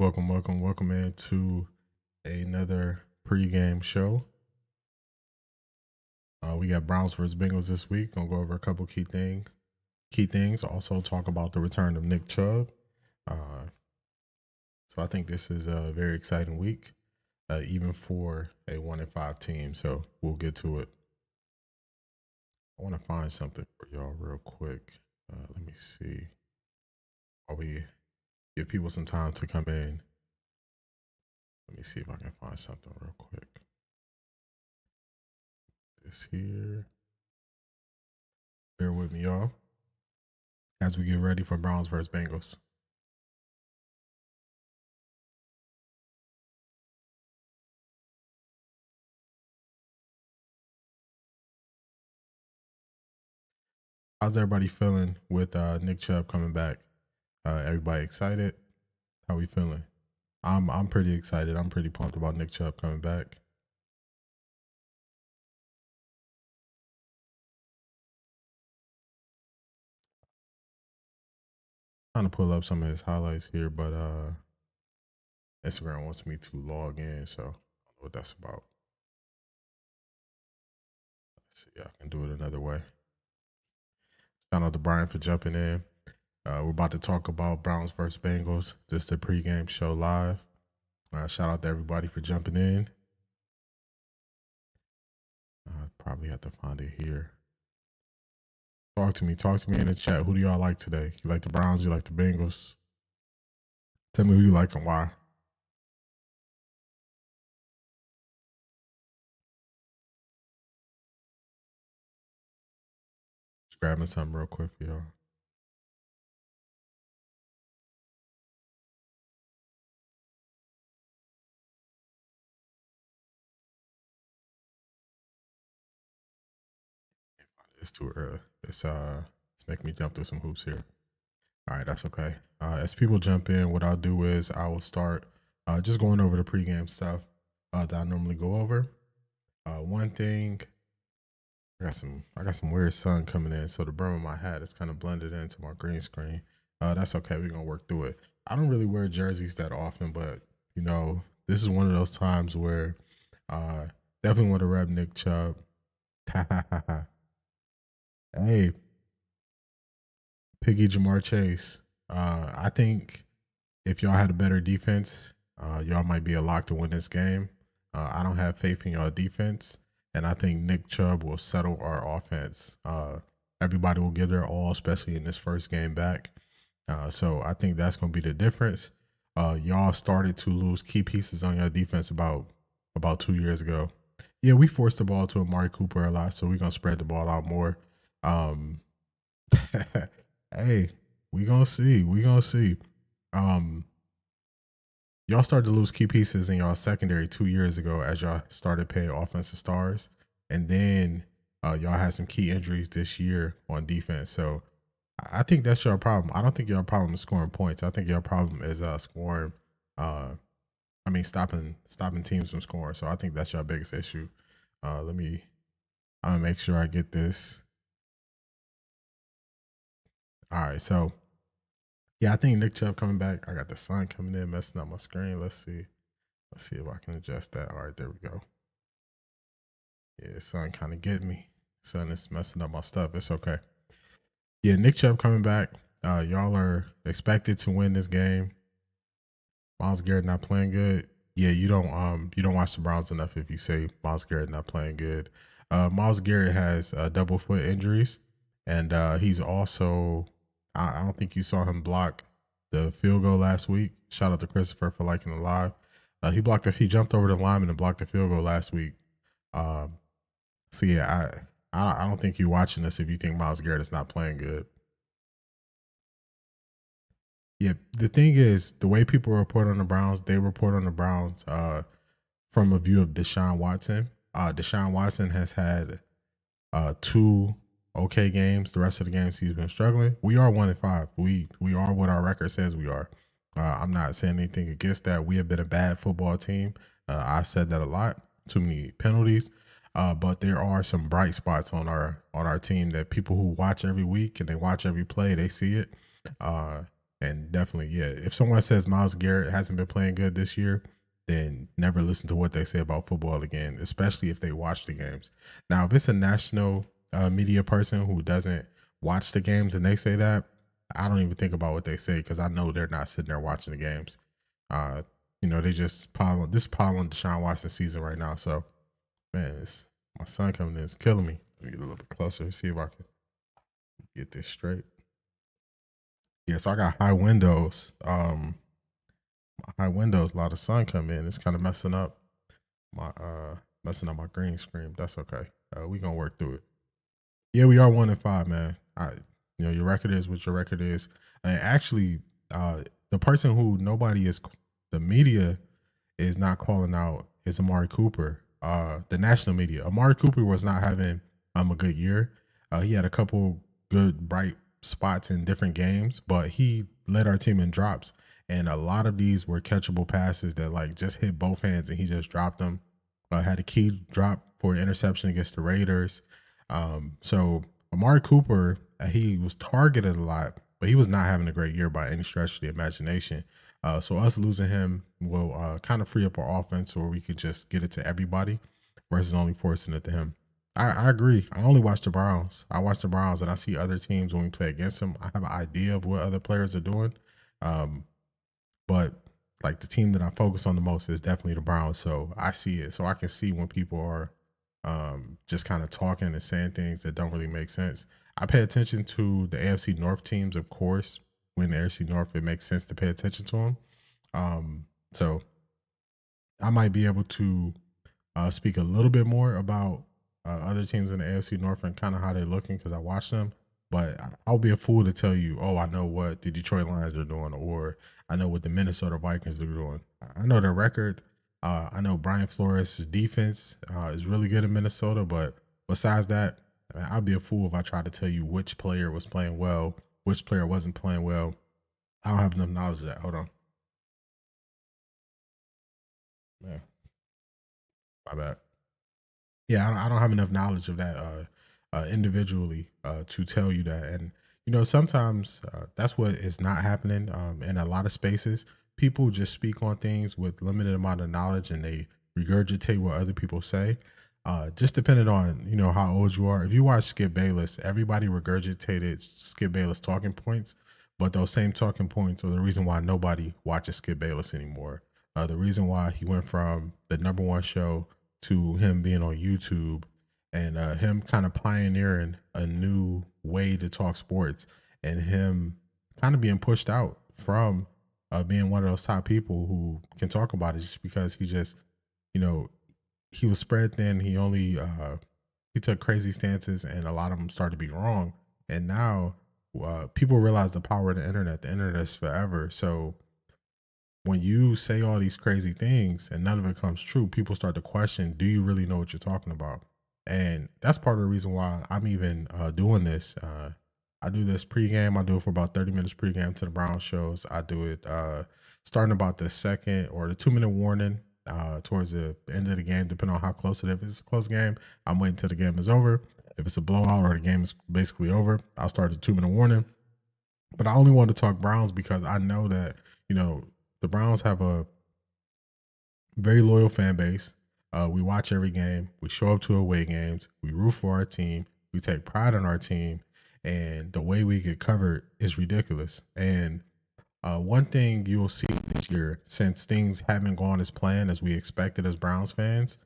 Welcome into another pregame show. We got Browns versus Bengals this week. Gonna go over a couple key things. Also talk about the return of Nick Chubb. So I think this is a very exciting week, even for a 1-5 team. So we'll get to it. I want to find something for y'all real quick. Let me see. While we give people some time to come in, let me see if I can find something real quick. This here. Bear with me, y'all, as we get ready for Browns versus Bengals. How's everybody feeling with Nick Chubb coming back? Everybody excited? How we feeling? I'm pretty excited. I'm pretty pumped about Nick Chubb coming back. Trying to pull up some of his highlights here, but Instagram wants me to log in, so I don't know what that's about. Let's see, I can do it another way. Shout out to Brian for jumping in. We're about to talk about Browns versus Bengals. This is the pregame show live. Shout out to everybody for jumping in. I probably have to find it here. Talk to me in the chat. Who do y'all like today? You like the Browns? You like the Bengals? Tell me who you like and why. Just grabbing something real quick for y'all. It's too early. It's making me jump through some hoops here. All right, that's okay. As people jump in, what I'll do is I will start just going over the pregame stuff that I normally go over. One thing, I got some weird sun coming in, so the brim of my hat is kind of blended into my green screen. That's okay. We're gonna work through it. I don't really wear jerseys that often, but you know, this is one of those times where definitely want to rep Nick Chubb. Hey, Piggy Jamar Chase. I think if y'all had a better defense, y'all might be a lock to win this game. I don't have faith in y'all defense, and I think Nick Chubb will settle our offense. Everybody will give their all, especially in this first game back. So I think that's going to be the difference. Y'all started to lose key pieces on your defense about 2 years ago. Yeah, we forced the ball to Amari Cooper a lot, so we're gonna spread the ball out more. Um, hey, we gonna see. We gonna see. Um, y'all started to lose key pieces in y'all secondary 2 years ago as y'all started paying offensive stars, and then y'all had some key injuries this year on defense. So I think that's your problem. I don't think your problem is scoring points. I think your problem is scoring. Stopping teams from scoring. So I think that's your biggest issue. I'm gonna make sure I get this. All right, so yeah, I think Nick Chubb coming back. I got the sun coming in, messing up my screen. Let's see if I can adjust that. All right, there we go. Yeah, sun kind of getting me. Sun is messing up my stuff. It's okay. Yeah, Nick Chubb coming back. Y'all are expected to win this game. Myles Garrett not playing good. Yeah, you don't watch the Browns enough if you say Myles Garrett not playing good. Myles Garrett has double foot injuries, and he's also I don't think you saw him block the field goal last week. Shout out to Christopher for liking the live. He jumped over the lineman and blocked the field goal last week. Um, so yeah, I don't think you're watching this if you think Myles Garrett is not playing good. Yeah, the thing is, the way people report on the Browns, they report on the Browns from a view of Deshaun Watson. Deshaun Watson has had two okay games. The rest of the games he's been struggling. We are 1-5. We are what our record says we are. I'm not saying anything against that. We have been a bad football team. I've said that a lot. Too many penalties. But there are some bright spots on our team that people who watch every week and they watch every play, they see it. And definitely, yeah, if someone says Miles Garrett hasn't been playing good this year, then never listen to what they say about football again, especially if they watch the games. Now, if it's a national media person who doesn't watch the games and they say that, I don't even think about what they say because I know they're not sitting there watching the games. Uh, they just pile on Deshaun Watson season right now. So, man, my son coming in is killing me. Let me get a little bit closer and see if I can get this straight. Yeah, so I got high windows. High windows, a lot of sun come in. It's kind of messing up my green screen. That's okay. We gonna work through it. Yeah, we are 1-5, man. Your record is what your record is. And actually, the person who nobody is, the media is not calling out is Amari Cooper. The national media. Amari Cooper was not having a good year. He had a couple good bright spots in different games, but he led our team in drops. And a lot of these were catchable passes that like just hit both hands and he just dropped them. Had a key drop for an interception against the Raiders. So Amari Cooper, he was targeted a lot, but he was not having a great year by any stretch of the imagination. So us losing him will kind of free up our offense where we could just get it to everybody versus only forcing it to him. I agree. I only watch the Browns. I watch the Browns and I see other teams when we play against them. I have an idea of what other players are doing. Um, but like the team that I focus on the most is definitely the Browns. So I see it. So I can see when people are just kind of talking and saying things that don't really make sense. I pay attention to the AFC North teams, of course. When the AFC North, it makes sense to pay attention to them. So I might be able to speak a little bit more about other teams in the AFC North and kind of how they're looking because I watch them. But I'll be a fool to tell you, oh, I know what the Detroit Lions are doing, or I know what the Minnesota Vikings are doing. I know their record. I know Brian Flores' defense is really good in Minnesota, but besides that, I'd be a fool if I tried to tell you which player was playing well, which player wasn't playing well. I don't have enough knowledge of that. Hold on. Yeah, my bad. Yeah, I don't have enough knowledge of that individually to tell you that. And sometimes that's what is not happening in a lot of spaces. People just speak on things with limited amount of knowledge, and they regurgitate what other people say. Just depending on how old you are. If you watch Skip Bayless, everybody regurgitated Skip Bayless talking points, but those same talking points are the reason why nobody watches Skip Bayless anymore. The reason why he went from the number one show to him being on YouTube and him kind of pioneering a new way to talk sports and him kind of being pushed out from being one of those top people who can talk about it just because you know, he was spread thin. He took crazy stances and a lot of them started to be wrong. And now people realize the power of the internet. The internet is forever. So when you say all these crazy things and none of it comes true, people start to question, do you really know what you're talking about? And that's part of the reason why I'm even doing this. I do this pregame. I do it for about 30 minutes pregame to the Brown shows. I do it starting about the second or the 2 minute warning towards the end of the game, depending on how close it is. If it's a close game, I'm waiting until the game is over. If it's a blowout or the game is basically over, I'll start the 2 minute warning. But I only want to talk Browns because I know that, the Browns have a very loyal fan base. We watch every game. We show up to away games. We root for our team. We take pride in our team. And the way we get covered is ridiculous. And one thing you'll see this year, since things haven't gone as planned as we expected as Browns fans,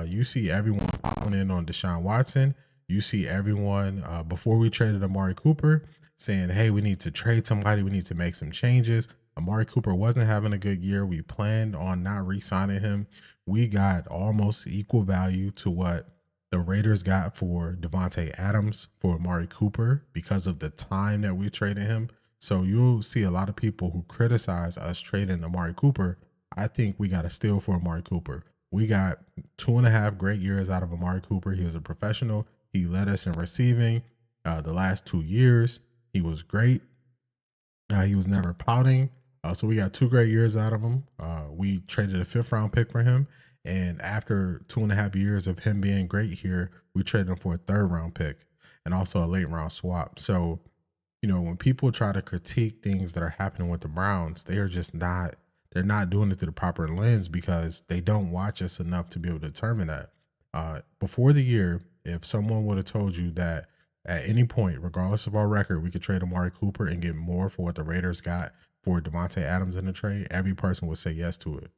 you see everyone following in on Deshaun Watson. You see everyone before we traded Amari Cooper saying, "Hey, we need to trade somebody. We need to make some changes." Amari Cooper wasn't having a good year. We planned on not re-signing him. We got almost equal value to what the Raiders got for Devontae Adams for Amari Cooper because of the time that we traded him. So you'll see a lot of people who criticize us trading Amari Cooper. I think we got a steal for Amari Cooper. We got 2.5 great years out of Amari Cooper. He was a professional. He led us in receiving the last 2 years. He was great. He was never pouting. So we got 2 great years out of him. We traded a 5th round pick for him. And after 2.5 years of him being great here, we traded him for a 3rd round pick and also a late round swap. So When people try to critique things that are happening with the Browns, they are just not they're not doing it through the proper lens because they don't watch us enough to be able to determine that. Before the year, if someone would have told you that at any point, regardless of our record, we could trade Amari Cooper and get more for what the Raiders got for Devontae Adams in the trade, every person would say yes to it.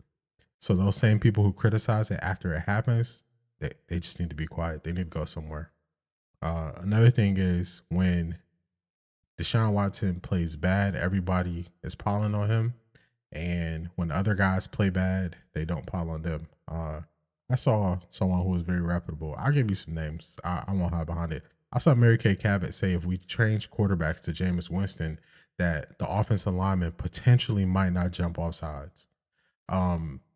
So those same people who criticize it after it happens, they just need to be quiet. They need to go somewhere. Another thing is when Deshaun Watson plays bad, everybody is piling on him. And when other guys play bad, they don't pile on them. I saw someone who was very reputable. I'll give you some names. I won't hide behind it. I saw Mary Kay Cabot say if we change quarterbacks to Jameis Winston, that the offensive lineman potentially might not jump off sides.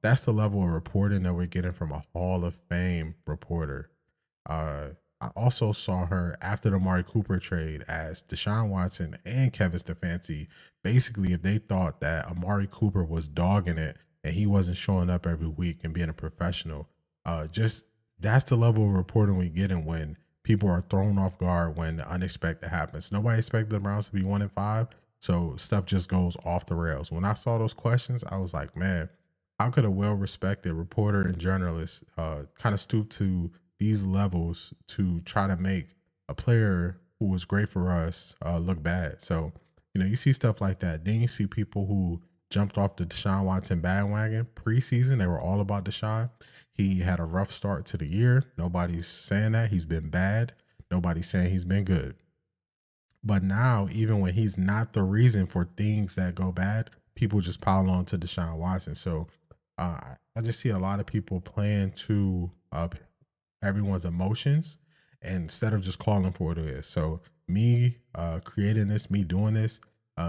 That's the level of reporting that we're getting from a Hall of Fame reporter. Uh, I also saw her after the Amari Cooper trade as Deshaun Watson and Kevin Stefanski. Basically, if they thought that Amari Cooper was dogging it and he wasn't showing up every week and being a professional, just that's the level of reporting we getting when people are thrown off guard when the unexpected happens. Nobody expected the Browns to be 1-5, so stuff just goes off the rails. When I saw those questions, I was like, man, how could a well-respected reporter and journalist kind of stoop to these levels to try to make a player who was great for us look bad? So, you see stuff like that. Then you see people who jumped off the Deshaun Watson bandwagon preseason. They were all about Deshaun. He had a rough start to the year. Nobody's saying that. He's been bad. Nobody's saying he's been good. But now, even when he's not the reason for things that go bad, people just pile on to Deshaun Watson. So I just see a lot of people playing to everyone's emotions instead of just calling for what it is. So me creating this, me doing this,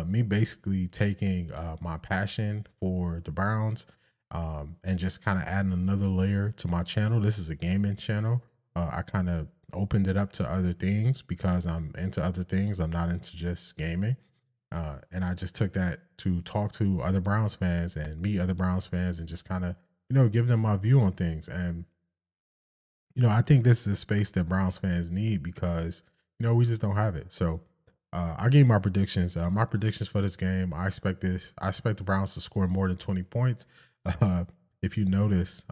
me basically taking my passion for the Browns and just kind of adding another layer to my channel. This is a gaming channel. I kind of opened it up to other things because I'm into other things. I'm not into just gaming. And I just took that to talk to other Browns fans and meet other Browns fans and just kind of, give them my view on things. And I think this is a space that Browns fans need because, we just don't have it. So I gave my predictions. My predictions for this game, I expect this. I expect the Browns to score more than 20 points. Uh, if you notice,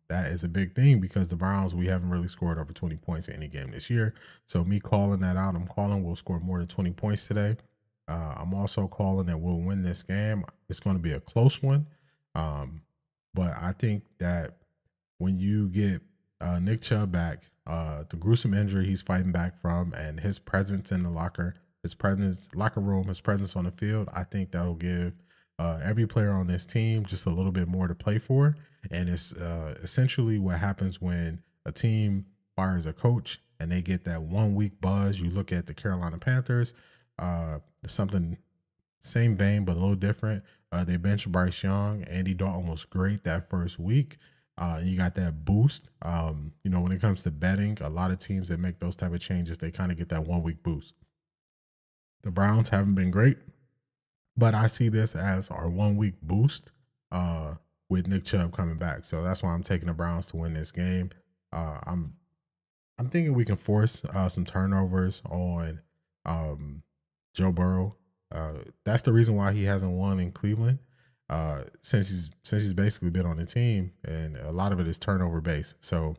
that is a big thing because the Browns, we haven't really scored over 20 points in any game this year. So me calling that out, I'm calling we'll score more than 20 points today. I'm also calling that we'll win this game. It's going to be a close one. But I think that when you get Nick Chubb back, the gruesome injury he's fighting back from, and his presence in the locker room, his presence on the field, I think that'll give every player on this team just a little bit more to play for. And it's essentially what happens when a team fires a coach and they get that 1 week buzz. You look at the Carolina Panthers, something same vein, but a little different. They benched Bryce Young. Andy Dalton was great that first week. You got that boost. When it comes to betting, a lot of teams that make those type of changes, they kind of get that 1 week boost. The Browns haven't been great, but I see this as our 1 week boost with Nick Chubb coming back. So that's why I'm taking the Browns to win this game. I'm thinking we can force some turnovers on Joe Burrow. That's the reason why he hasn't won in Cleveland since he's basically been on the team, and a lot of it is turnover based. So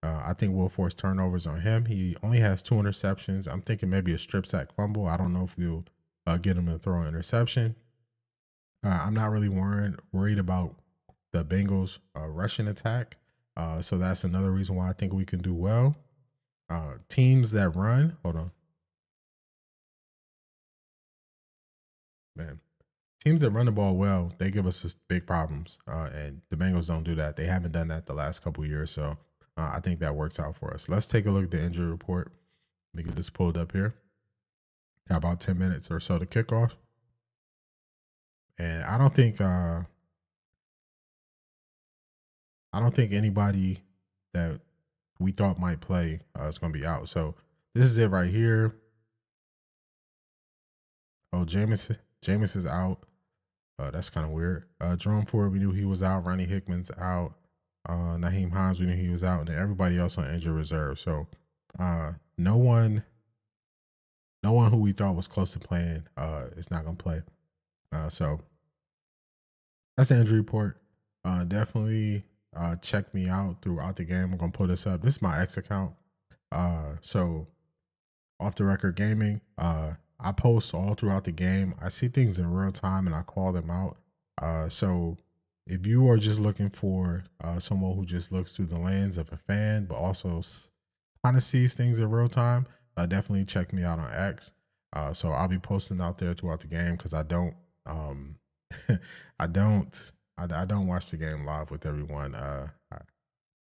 I think we'll force turnovers on him. He only has 2 interceptions. I'm thinking maybe a strip sack fumble. I don't know if we'll get him to throw an interception. I'm not really worried about the Bengals rushing attack. So that's another reason why I think we can do well. Teams that run, hold on, man. Teams that run the ball well, they give us just big problems, and the Bengals don't do that. They haven't done that the last couple of years, so I think that works out for us. Let's take a look at the injury report. Let me get this pulled up here. Got about 10 minutes or so to kick off, and I don't think anybody that we thought might play is going to be out. So this is it right here. Oh, Jameis is out. That's kind of weird. Jerome Ford, we knew he was out. Ronnie Hickman's out. Naheem Hines, we knew he was out. And then everybody else on injured reserve. So no one no one who we thought was close to playing is not gonna play. So that's the injury report. Definitely check me out throughout the game. I'm gonna pull this up. This is my X account. So off the record gaming. I post all throughout the game. I see things in real time and I call them out. So if you are just looking for someone who just looks through the lens of a fan, but also kind of sees things in real time, definitely check me out on X. So I'll be posting out there throughout the game because I don't, I don't, I don't watch the game live with everyone.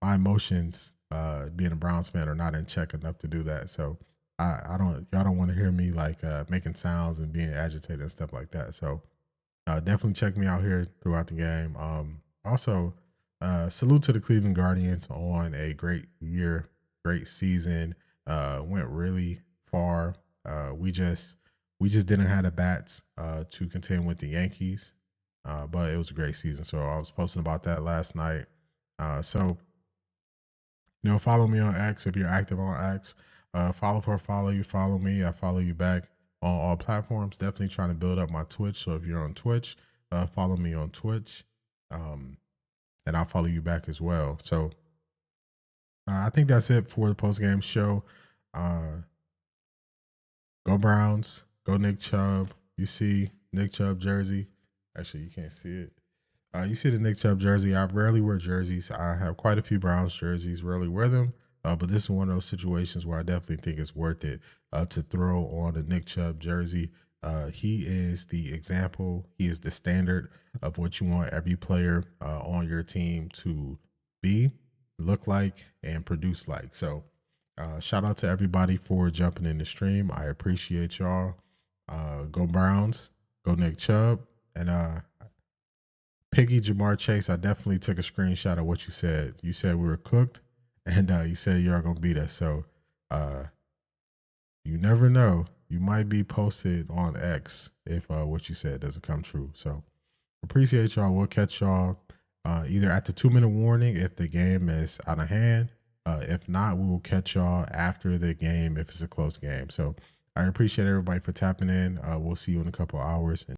My emotions, being a Browns fan, are not in check enough to do that. So I don't, y'all don't want to hear me like making sounds and being agitated and stuff like that. So definitely check me out here throughout the game. Also, salute to the Cleveland Guardians on a great year, great season. Went really far. We just didn't have the bats to contend with the Yankees, but it was a great season. So I was posting about that last night. So follow me on X if you're active on X. Follow for follow you, follow me. I follow you back on all platforms. Definitely trying to build up my Twitch. So if you're on Twitch, follow me on Twitch, um, and I'll follow you back as well. So I think that's it for the post game show. Uh, go Browns, go Nick Chubb. You see Nick Chubb jersey. Actually, you can't see it. You see the Nick Chubb jersey. I rarely wear jerseys. I have quite a few Browns jerseys. Rarely wear them, but this is one of those situations where I definitely think it's worth it to throw on a Nick Chubb jersey. He is the example. He is the standard of what you want every player on your team to be, look like, and produce like. So, shout out to everybody for jumping in the stream. I appreciate y'all. Go Browns. Go Nick Chubb. And Piggy Jamar Chase, I definitely took a screenshot of what you said. You said we were cooked, and you said you are gonna beat us. So, uh, you never know. You might be posted on X if what you said doesn't come true. So, appreciate y'all. We'll catch y'all either at the 2 minute warning if the game is out of hand. If not, we will catch y'all after the game if it's a close game. So, I appreciate everybody for tapping in. We'll see you in a couple hours.